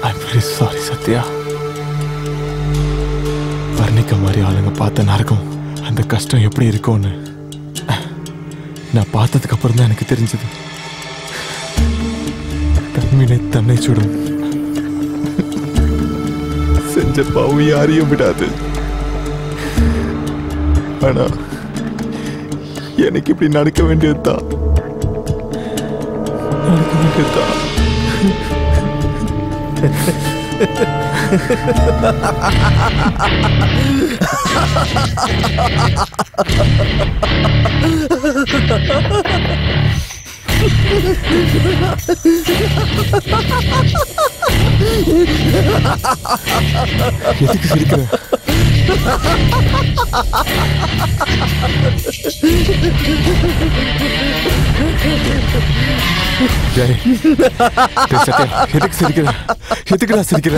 I'm very sorry Sathya. வர்ணிக்க மாதிரி ஆளுங்க பார்த்த நரகம் அந்த கஷ்டம் எப்படி இருக்கும்னு நான் பார்த்ததுக்கு அப்புறம் தான் எனக்கு தெரிஞ்சது. தன்வினை தன்னை சுடும். செஞ்ச பாவம் யாரையும் விடாது. ஆனா எனக்கு இப்படி நடக்க வேண்டியதுதான். எதுக்கு சிரிக்கிற? எதுக்கு சிரிக்கிற? எதுக்குடா சிரிக்கிற?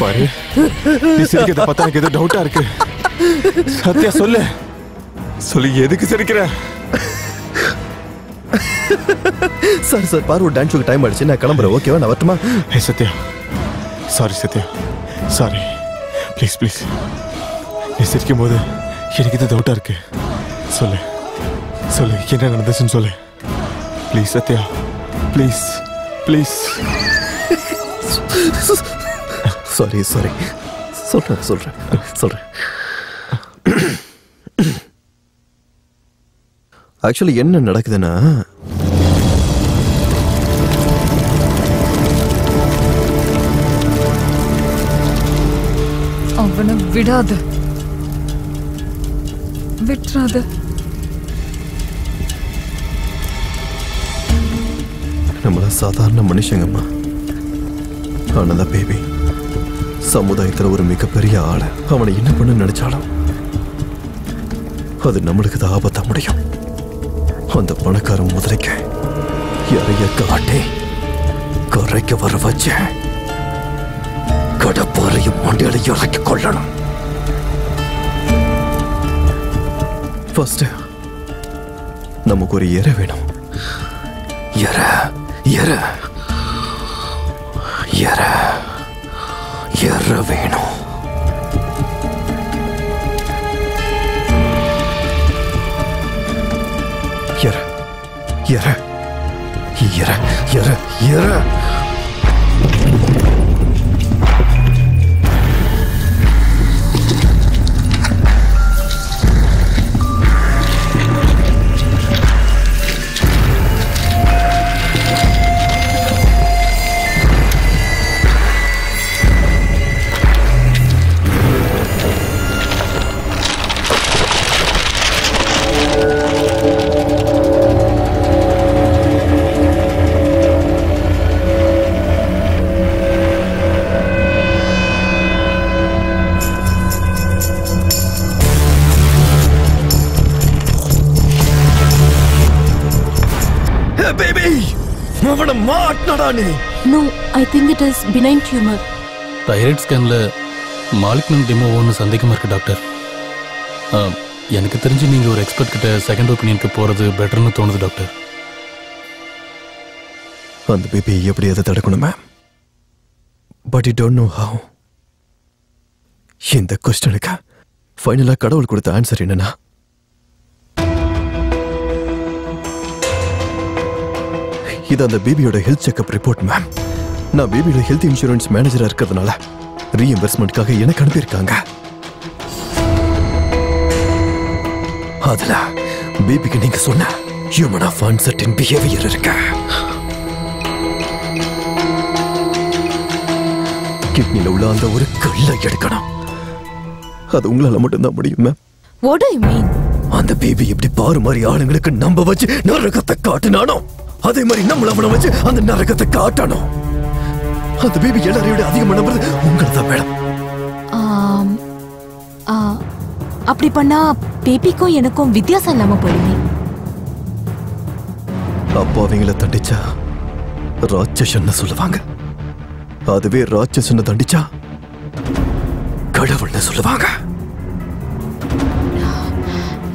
பாரு, நீ சிரிக்கிறத பார்த்தா எனக்கு ஏதோ டவுட்டா இருக்கு. சத்யா சொல்லு சொல்லு, எதுக்கு சிரிக்கிற? சார் பாரு, ஒரு டான்ஸுக்கு டைம் ஆயிடுச்சு, நான் கிளம்புறேன். ஓகேவா, நான் வரட்டுமா? Hey Sathya, sorry Sathya, sorry. Please please, நீ சிரிக்கும் போது எனக்கு இது டவுட்டா இருக்கு. சொல்லு சொல்லு, என்ன நடந்துச்சுன்னு சொல்லு. Please Sathya, please please. Sorry சொல்றேன். ஆக்சுவலி என்ன நடக்குதுன்னா, அவனை விடாத, விட்டுறாத. நம்மள சாதாரண மனுஷங்கம்மா. ஆனதா பேபி சமுதாயத்தில் ஒரு மிகப்பெரிய ஆளை அவனை என்ன பண்ண நினைச்சாலும் அது நம்மளுக்கு தான் ஆபத்தா முடியும். அந்த பணக்காரன் முதலைக்க இறைய காட்டே கரைக்க வர வச்ச கடப்பாறையும் மண்டையில இறக்கி கொள்ளணும். ஃபர்ஸ்ட் நமக்கு ஒரு இறை வேணும். இறை வேணும். No, I think it is benign tumor. Thyroid ஸ்கேன்ல மாலிக்னன்ட் டெமோன்னு சந்தேகமா இருக்கு டாக்டர். எனக்கு தெரிஞ்சு நீங்க ஒரு எக்ஸ்பர்ட் கிட்ட செகண்ட் ஒப்பீனியனுக்கு போறது பெட்டர்னு தோணுது டாக்டர். அந்த பேபி எப்படி அதை தடுக்கணும் ma'am? But you don't know how. இந்த கொஸ்டனுக்கு ஃபைனலா கடவுள் கொடுத்த ஆன்சர் என்னன்னா, இது அந்த பேபியோட ஹெல்த் செக்அப் ரிப்போர்ட் மேம். நான் பேபியோட ஹெல்த் இன்சூரன்ஸ் மேனேஜரா இருக்கிறதுனால ரீஎம்பர்ஸ்மெண்ட்காக எனக்கு அனுப்பியிருக்காங்க. அதுல பேபிக்கு நீங்க சொன்ன ஹியூமன் ஆஃப் அன்சர்டன் பிஹேவியர் இருக்கு. கிட்னில உள்ள அந்த ஒரு கல்லை எடுக்கணும். அது உங்களால மட்டும்தான் முடியும் ma'am. What do you mean? அந்த பேபி எப்படி பாரு மாதிரி ஆளுங்களுக்கு நம்ப வச்சு நரகத்தை காட்டினானோ, அதே மாதிரி நம்மள அவனை வச்சு அந்த நரகத்தை காட்டணும். அந்த பேபி எல்லாரையோட அதிகமா நம்புறது உங்களை தான் மேடம். அப்படி பண்ணா பேபிக்கும் எனக்கும் வித்தியாசம் இல்லாம போயிடுமே. அப்போ அவங்கள தண்டிச்சா ராட்சசன்னு சொல்லுவாங்க. அதுவே ராட்சசன்னு தண்டிச்சா கடவுள்னு சொல்லுவாங்க.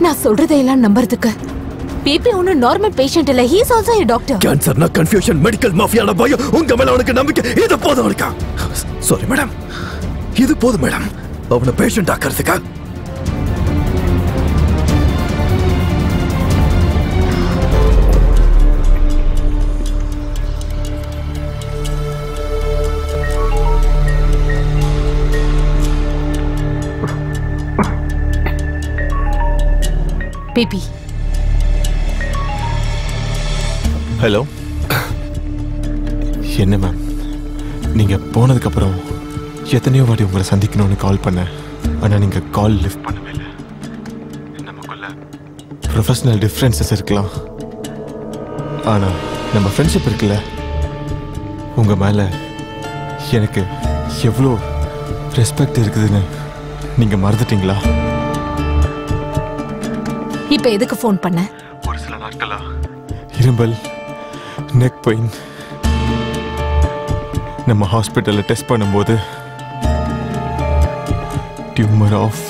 நான் சொல்றதையெல்லாம் நம்புறதுக்கு பேபி ஒன்னும் நார்மல் பேஷண்ட் இல்ல. He is also a doctor. கேன்சர்னா கன்ஃபியூஷன், மெடிக்கல் மாஃபியால பயம். உங்க மேல அவனுக்கு நம்பிக்கை இது போதும் அவனுக்கு. சாரி மேடம், இது போதும் மேடம் அவனை பேஷண்ட் ஆக்கிறதுக்கா. பேபி. ஹலோ. என்ன மேம், நீங்க போனதுக்கு அப்புறம் எத்தனையோ வாட்டி உங்களை சந்திக்கணும்னு கால் பண்ணேன். ஆனா நீங்க கால் லிஃப்ட் பண்ணவே இல்லை. நமக்குள்ள ப்ரொஃபஷனல் டிஃப்ரென்சஸ் இருக்கலாம், ஆனா நம்ம ஃப்ரெண்ட்ஷிப் இருக்குல்ல, உங்க மேல எனக்கு எவ்வளோ ரெஸ்பெக்ட் இருக்குதுன்னு நீங்க மறந்துட்டீங்களா? இப்ப எதுக்கு ஃபோன் பண்ண? ஒரு சில நாட்களா இரும்பல், நெக் பெயின். நம்ம ஹாஸ்பிட்டல்ல டெஸ்ட் பண்ணும்போது டியூமர் ஆஃப்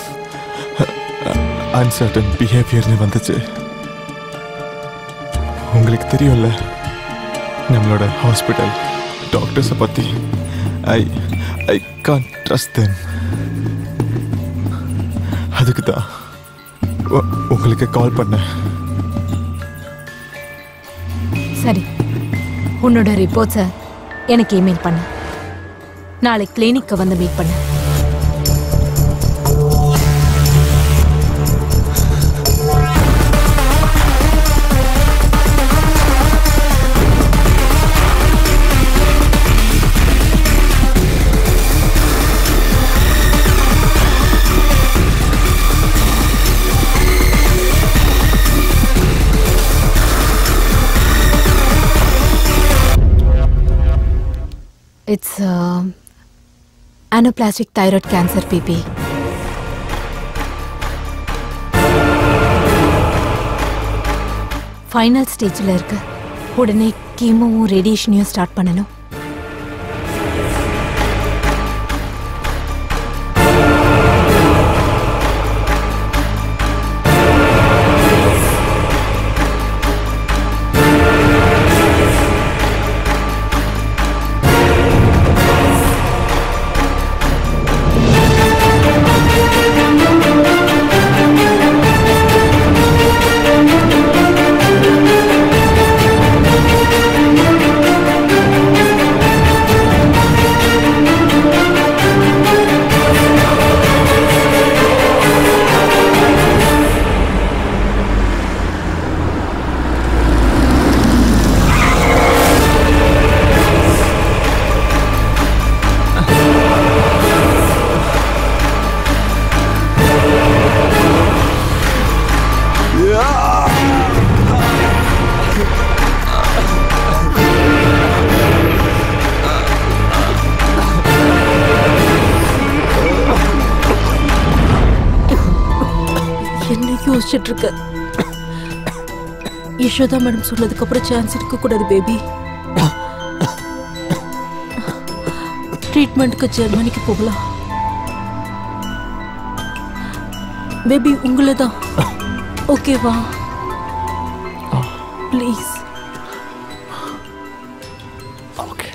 அன்சர்டன் பிஹேவியர்னு வந்துச்சு. உங்களுக்கு தெரியும்ல நம்மளோட ஹாஸ்பிட்டல் டாக்டர்ஸை பத்தி. I can't trust them. அதுக்கு தான் உங்களுக்கு கால் பண்ண. சரி, உன்னோட ரிப்போர்ட்ஸை எனக்கு இமெயில் பண்ண. நாளைக்கு கிளினிக்கு வந்து மீட் பண்ண. It's anaplastic thyroid cancer, PP. Final ஸ்டேஜில் இருக்கு. உடனே கீமோவும் ரேடியேஷனையும் ஸ்டார்ட் பண்ணணும். யோசிச்சுட்டு இருக்க. யசோதா மேடம் சொன்னதுக்கு அப்புறம் சான்ஸ் இருக்க கூடாது பேபி. ட்ரீட்மெண்ட்க்கு ஜெர்மனிக்கு போகலாம் பேபி. உங்களை தான். ஓகேவா? ப்ளீஸ். ஓகே.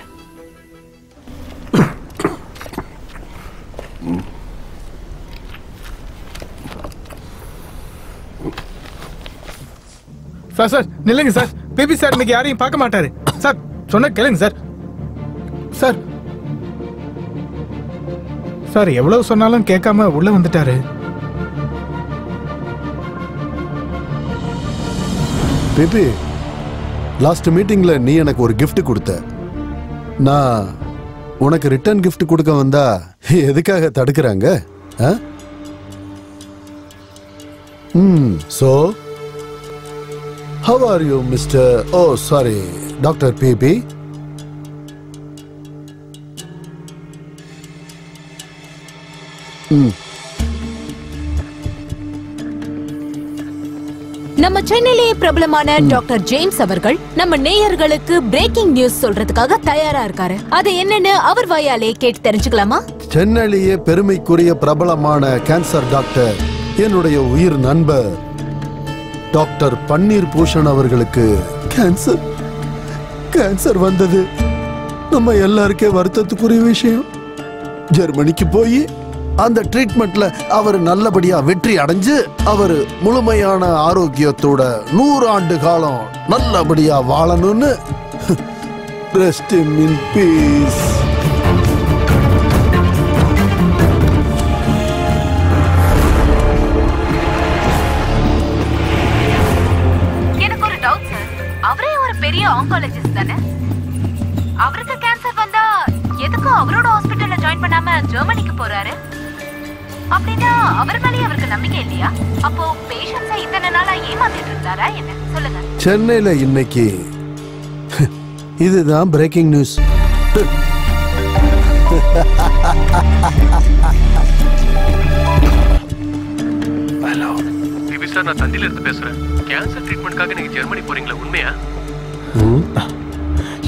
சார் சார் நில்லுங்க சார். பேபி சார் இன்னைக்கு யாரையும் பார்க்க மாட்டாரு சார். சொன்ன கேளுங்க சார். சார் சார் எவ்வளவு சொன்னாலும் கேட்காம உள்ள வந்துட்டாரு. பேபி, லாஸ்ட் மீட்டிங்ல நீ எனக்கு ஒரு gift கொடுத்த. நான் உனக்கு ரிட்டர்ன் gift கொடுக்க வந்தா எதுக்காக தடுக்கிறாங்க? So how are you, Mr. Oh, sorry, Dr. PP? நம்ம சென்னையிலேயே பிரபலமான டாக்டர் ஜேம்ஸ் அவர்கள் நம்ம நேயர்களுக்கு பிரேக்கிங் நியூஸ் சொல்றதுக்காக தயாரா இருக்காரு. அது என்னன்னு அவர் வாயாலே கேட்டு தெரிஞ்சுக்கலாமா? சென்னையிலேயே பெருமைக்குரிய பிரபலமான கேன்சர் டாக்டர், என்னுடைய உயிர் நண்பர் டாக்டர் பன்னீர் பூஷன் அவர்களுக்கு கேன்சர் வந்தது நம்ம எல்லாருக்கே வருத்தத்துக்குரிய விஷயம். ஜெர்மனிக்கு போய் அந்த ட்ரீட்மெண்ட்ல அவர் நல்லபடியா வெற்றி அடைஞ்சு அவர் முழுமையான ஆரோக்கியத்தோட 100 ஆண்டு காலம் நல்லபடியா வாழணும்னு ரெஸ்ட் இன் பீஸ். எனக்கு ஒரு டவுட் சார். அவரே ஒரு பெரிய ஆன்காலஜிஸ்ட் தானே? அவருக்கு கேன்சர் வந்தா எதுக்கு அவரோட ஹாஸ்பிடல்ல ஜாயின் பண்ணாம ஜெர்மனிக்கு போறாரு? அப்படின்னா அவர் மேலே அவருக்கு நம்பிக்கை இல்லையா? அப்போ பேஷண்ட்ஸை இத்தனை நாளா ஏமாத்திட்டு இருந்தாரா என்ன? சொல்லுங்க. சென்னையில இன்னைக்கு இதுதான் breaking news. Hello PP sir, நான் தந்தில இருந்து பேசுறேன். கேன்சர் ட்ரீட்மெண்ட்காக நீங்க ஜெர்மனி போறீங்களா? உண்மையா?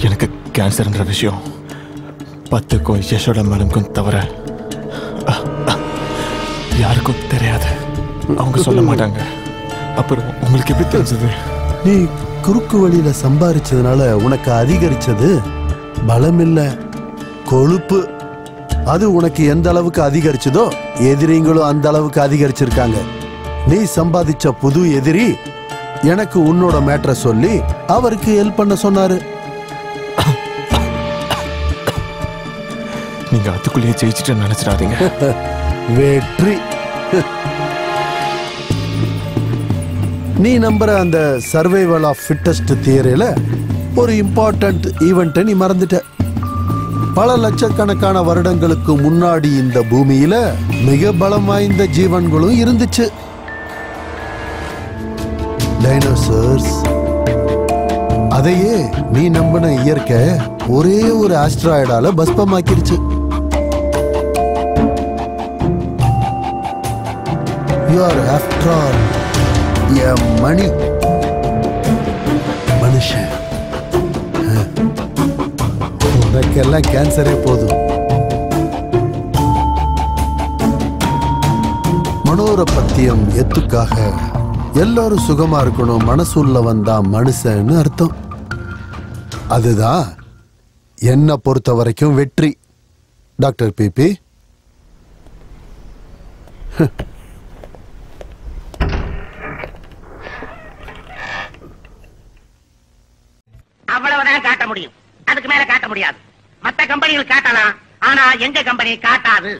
எனக்கு கேன்சர்ன்ற விஷயம் 10க்கும் யசோட மேடம்க்கும் தவிர யாருக்கும் தெரியாது. அவங்க சொல்ல மாட்டாங்க. அப்புறம் உங்களுக்கு எப்படி தெரிஞ்சது? நீ குறுக்கு வழியில சம்பாதிச்சதுனால உனக்கு அதிகரிச்சது பலம் இல்ல, கொழுப்பு. அது உனக்கு எந்த அளவுக்கு அதிகரிச்சதோ எதிரிங்களும் அந்த அளவுக்கு அதிகரிச்சிருக்காங்க. நீ சம்பாதிச்ச புது எதிரி எனக்கு உன்னோட மேட்டரை சொல்லி அவருக்கு ஹெல்ப் பண்ண சொன்னாரு. நீங்க அதுக்குள்ளேயே ஜெயிச்சுட்டு நினைச்சிடாதீங்க. வெற்றி. நீ நம்புற அந்த சர்வைவல் ஆஃப் ஃபிட்டஸ்ட் தியரியில ஒரு இம்பார்ட்டன்ட் ஈவெண்ட்டை நீ மறந்துட்ட. பல லட்சக்கணக்கான வருடங்களுக்கு முன்னாடி இந்த பூமியில மிக பலம் வாய்ந்த ஜீவன்களும் இருந்துச்சு. டைனோசர்ஸ். அதையே நீ நம்பின இயற்கை ஒரே ஒரு ஆஸ்ட்ராய்டால பஸ்பமாக்கிருச்சு. You are after all a money. மனுஷன். உனக்கெல்லாம் கேன்சரே போதும். மனோர பத்தியம் எத்துக்காக எல்லாரும் சுகமா இருக்கணும், மனசுள்ளவன் தான் மனுஷன்னு அர்த்தம். அதுதான் என்ன பொறுத்த வரைக்கும் வெற்றி. Doctor PP. அவ்வளவுதான் காட்ட முடியும். அதுக்கு மேல காட்ட முடியாது. மத்த கம்பெனிகள் காட்டலாம், ஆனா எங்க கம்பெனி காட்டாது.